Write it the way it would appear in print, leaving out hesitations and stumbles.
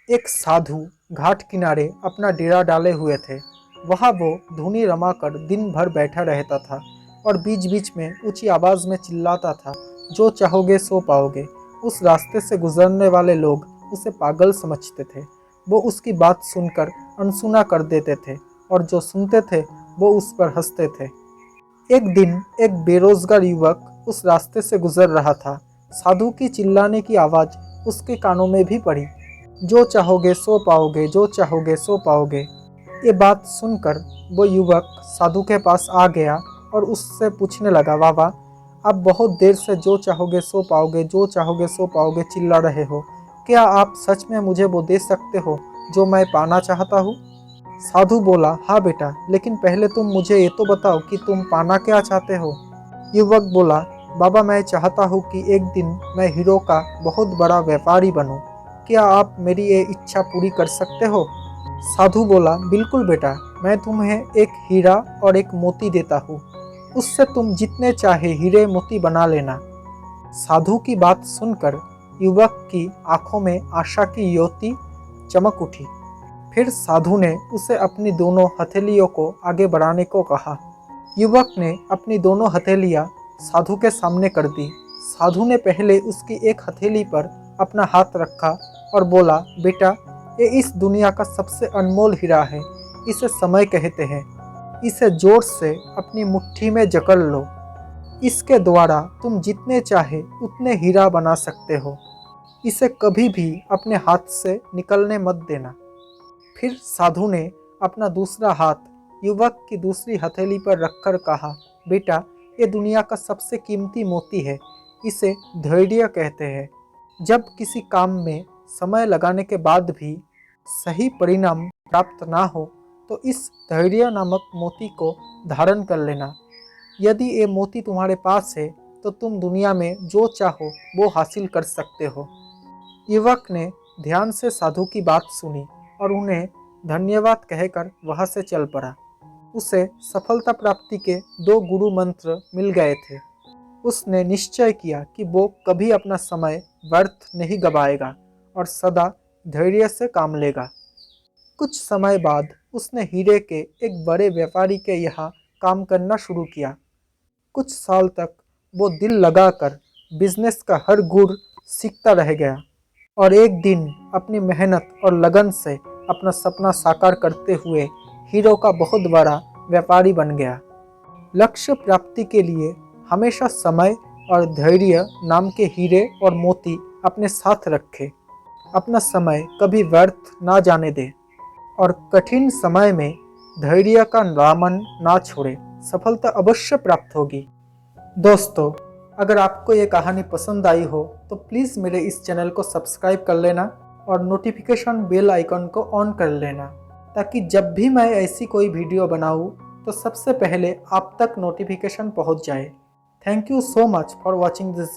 एक साधु घाट किनारे अपना डेरा डाले हुए थे। वहाँ वो धुनी रमाकर दिन भर बैठा रहता था और बीच बीच में ऊंची आवाज में चिल्लाता था, जो चाहोगे सो पाओगे। उस रास्ते से गुजरने वाले लोग उसे पागल समझते थे। वो उसकी बात सुनकर अनसुना कर देते थे और जो सुनते थे वो उस पर हंसते थे। एक दिन एक बेरोजगार युवक उस रास्ते से गुजर रहा था। साधु की चिल्लाने की आवाज उसके कानों में भी पड़ी, जो चाहोगे सो पाओगे, जो चाहोगे सो पाओगे। ये बात सुनकर वो युवक साधु के पास आ गया और उससे पूछने लगा, वाह, आप बहुत देर से जो चाहोगे सो पाओगे, जो चाहोगे सो पाओगे चिल्ला रहे हो। क्या आप सच में मुझे वो दे सकते हो जो मैं पाना चाहता हूँ? साधु बोला, हाँ बेटा, लेकिन पहले तुम मुझे ये तो बताओ कि तुम पाना क्या चाहते हो। युवक बोला, बाबा, मैं चाहता हूँ कि एक दिन मैं हीरो का बहुत बड़ा व्यापारी बनूं। क्या आप मेरी ये इच्छा पूरी कर सकते हो? साधु बोला, बिल्कुल बेटा, मैं तुम्हें एक हीरा और एक मोती देता हूँ। उससे तुम जितने चाहे हीरे मोती बना लेना। साधु की बात सुनकर युवक की आंखों में आशा की ज्योति चमक उठी। फिर साधु ने उसे अपनी दोनों हथेलियों को आगे बढ़ाने को कहा। युवक ने अपनी दोनों हथेलियां साधु के सामने कर दी। साधु ने पहले उसकी एक हथेली पर अपना हाथ रखा और बोला, बेटा, ये इस दुनिया का सबसे अनमोल हीरा है। इसे समय कहते हैं। इसे जोर से अपनी मुट्ठी में जकड़ लो। इसके द्वारा तुम जितने चाहे उतने हीरा बना सकते हो। इसे कभी भी अपने हाथ से निकलने मत देना। फिर साधु ने अपना दूसरा हाथ युवक की दूसरी हथेली पर रखकर कहा, बेटा, ये दुनिया का सबसे कीमती मोती है। इसे धैर्य कहते हैं। जब किसी काम में समय लगाने के बाद भी सही परिणाम प्राप्त ना हो तो इस धैर्य नामक मोती को धारण कर लेना। यदि ये मोती तुम्हारे पास है तो तुम दुनिया में जो चाहो वो हासिल कर सकते हो। युवक ने ध्यान से साधु की बात सुनी और उन्हें धन्यवाद कहकर वहां से चल पड़ा। उसे सफलता प्राप्ति के 2 गुरु मंत्र मिल गए थे। उसने निश्चय किया कि वो कभी अपना समय व्यर्थ नहीं गवाएगा और सदा धैर्य से काम लेगा। कुछ समय बाद उसने हीरे के एक बड़े व्यापारी के यहाँ काम करना शुरू किया। कुछ साल तक वो दिल लगाकर बिजनेस का हर गुर सीखता रह गया और एक दिन अपनी मेहनत और लगन से अपना सपना साकार करते हुए हीरो का बहुत बड़ा व्यापारी बन गया। लक्ष्य प्राप्ति के लिए हमेशा समय और धैर्य नाम के हीरे और मोती अपने साथ रखें। अपना समय कभी व्यर्थ ना जाने दें और कठिन समय में धैर्य का दामन ना छोड़े। सफलता अवश्य प्राप्त होगी। दोस्तों, अगर आपको ये कहानी पसंद आई हो तो प्लीज़ मेरे इस चैनल को सब्सक्राइब कर लेना और नोटिफिकेशन बेल आइकन को ऑन कर लेना, ताकि जब भी मैं ऐसी कोई वीडियो बनाऊँ तो सबसे पहले आप तक नोटिफिकेशन पहुंच जाए। Thank you so much for watching this.